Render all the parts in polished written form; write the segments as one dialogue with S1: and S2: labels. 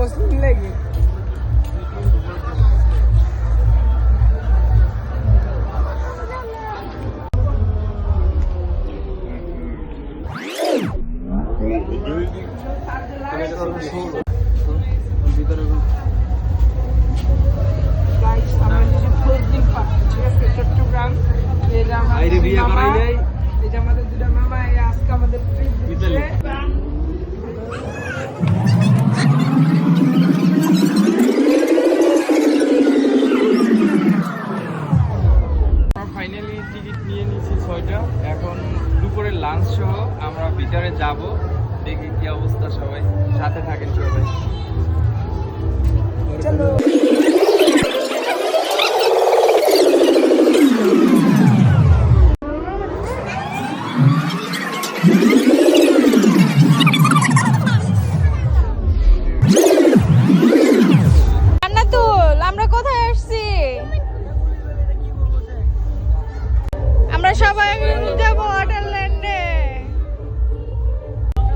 S1: मुस्लिम लेगी চট্টগ্রাম এটা আমাদের দুটা মামা আজকে আমাদের ফাইনালি টিকিট নিয়ে নিয়েছি 6টা। এখন দুপুরের লাঞ্চ সহ আমরা ভিতরে যাব, দেখি কি অবস্থা। সবাই সাথে থাকেন সবাই। চলো
S2: সবাই যাব ওয়াটারল্যান্ডে।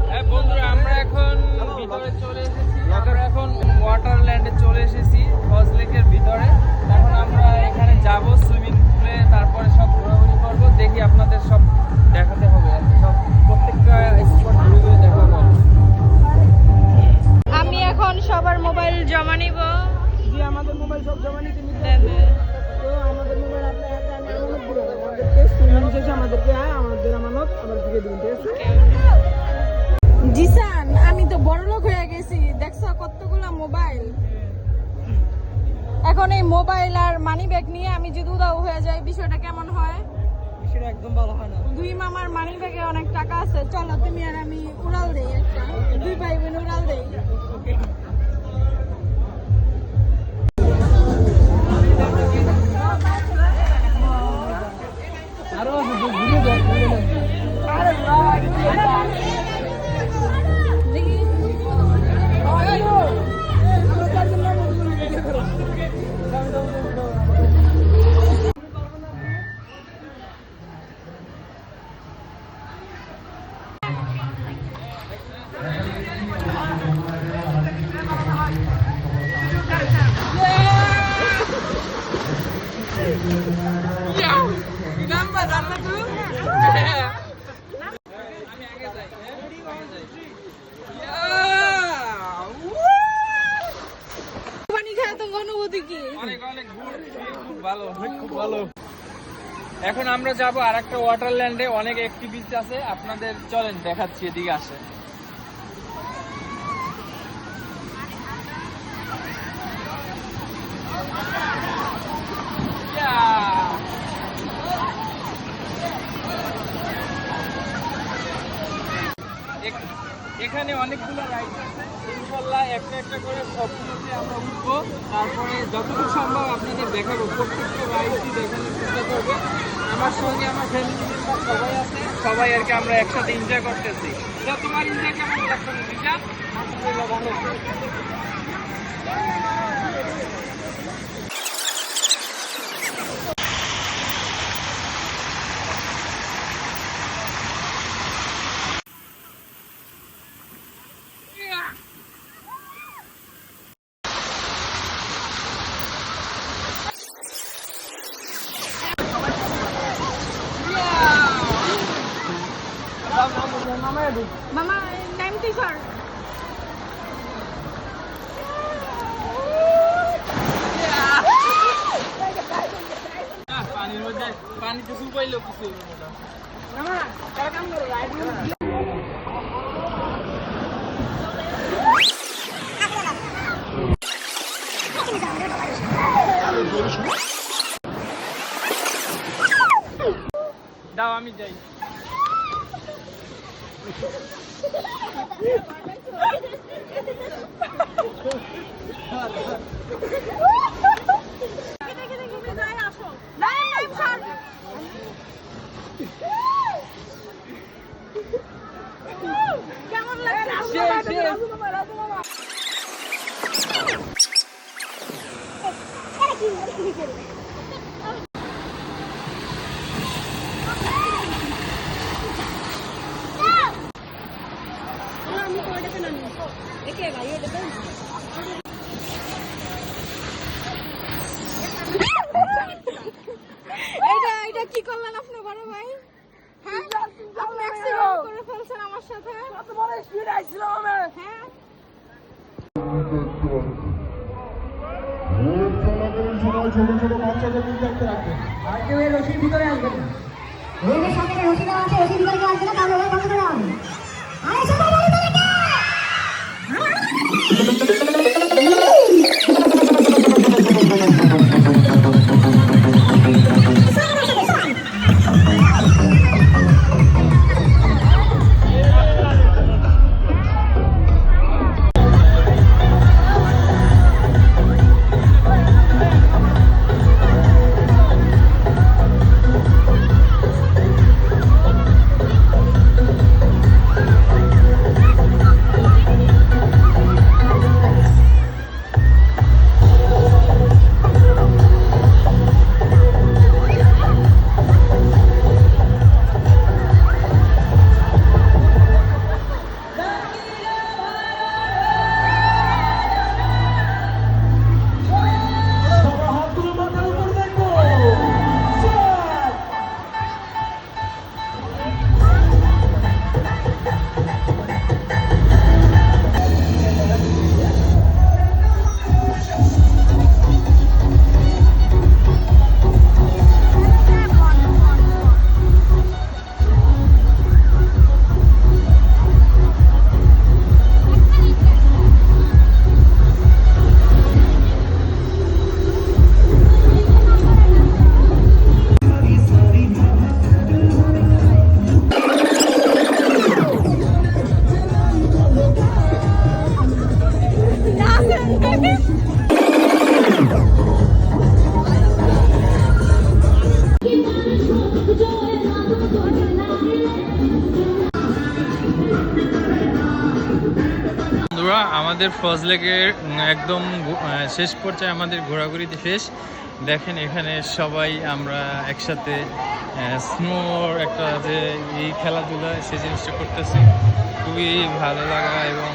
S1: হ্যাঁ বন্ধুরা, আমরা এখন ভিতরে চলে এসেছি। আমরা এখন ওয়াটারল্যান্ডে চলে এসেছি, ফজ লেকের ভিতরে। এখন আমরা এখানে যাব সুইমিং পুলে, তারপরে সব ঘোরাঘুরি করবো। দেখি আপনাদের সব দেখাতে হবে, সব প্রত্যেকটা স্পট ঘুরে ঘুরে দেখাবো।
S2: আমি এখন সবার মোবাইল জমা নিব।
S1: জি, আমাদের মোবাইল সব জমা নিতে তো আমাদের মোবাইল আপনার হাতে আমি আমানত দিব। আমাদেরকে সুইমিং শেষে আমাদেরকে আমাদের আমানত আবার ফিরে দিবেন, ঠিক আছে?
S2: জিসান, আমি তো বড় লোক হয়ে গেছি, দেখছো কতগুলো মোবাইল। এখন এই মোবাইল আর মানি ব্যাগ নিয়ে আমি যদি উদাও হয়ে যাই, বিষয়টা কেমন হয়?
S1: বিষয়টা একদম ভালো হয় না।
S2: দুই মামার মানি ব্যাগে অনেক টাকা আছে, চলো তুমি আর আমি উড়াল দেই একটা, দুই ভাই বোন উড়াল দেই।
S1: এখন আমরা যাব আর একটা ওয়াটারল্যান্ডে, অনেক অ্যাক্টিভিটি আছে আপনাদের, চলেন দেখাচ্ছি, এদিকে আসে। এখানে অনেকগুলো রাইড আছে, ইনশাল্লাহ একটা একটা করে সবগুলোতে আমরা উঠবো, তারপরে যতটুকু সম্ভব আপনাদের দেখাবো। প্রত্যেকটা রাইডই দেখানোর চেষ্টা করবো। আমার সঙ্গে আমার ফ্যামিলি মেম্বার সবাই আছে, সবাই আর কি আমরা একসাথে এনজয় করতেছি। এটা তোমার এনজয় কেমন লাগছে দিশা? ভালো।
S2: মামা নামতে স্যার,
S1: পানির মধ্যে পানিতে শুকাইলো কিছু
S2: মামা তারা কাম করো রাইড
S1: দাও, আমি যাই।
S2: কেমন লাগছে? বড় ভাই? হ্যাঁ? আপনি accident করে ফেলছেন আমার সাথে? হ্যাঁ?
S3: ছোট ছোট বাচ্চাদের বিরক্ত রাখবেন। আর কেউ এই রশির ভিতরে আসবেন না।
S4: রোগের সাথে রশি দেওয়া আছে, রশির ভিতরে কেউ আসবে না, তাহলে ওরা বন্ধ করে দেওয়া হবে। আরে সবাই বলো তো দেখে!
S3: সবার হাতগুলো মাথার উপর দেখবো। স্যার!
S1: বন্ধুরা, আমাদের ফজলেকের একদম শেষ পর্যায়ে আমাদের ঘোরাঘুরিতে শেষ। দেখেন এখানে সবাই আমরা একসাথে স্নোর একটা যে এই খেলাধুলা সেই জিনিসটা করতেছি, খুবই ভালো লাগা এবং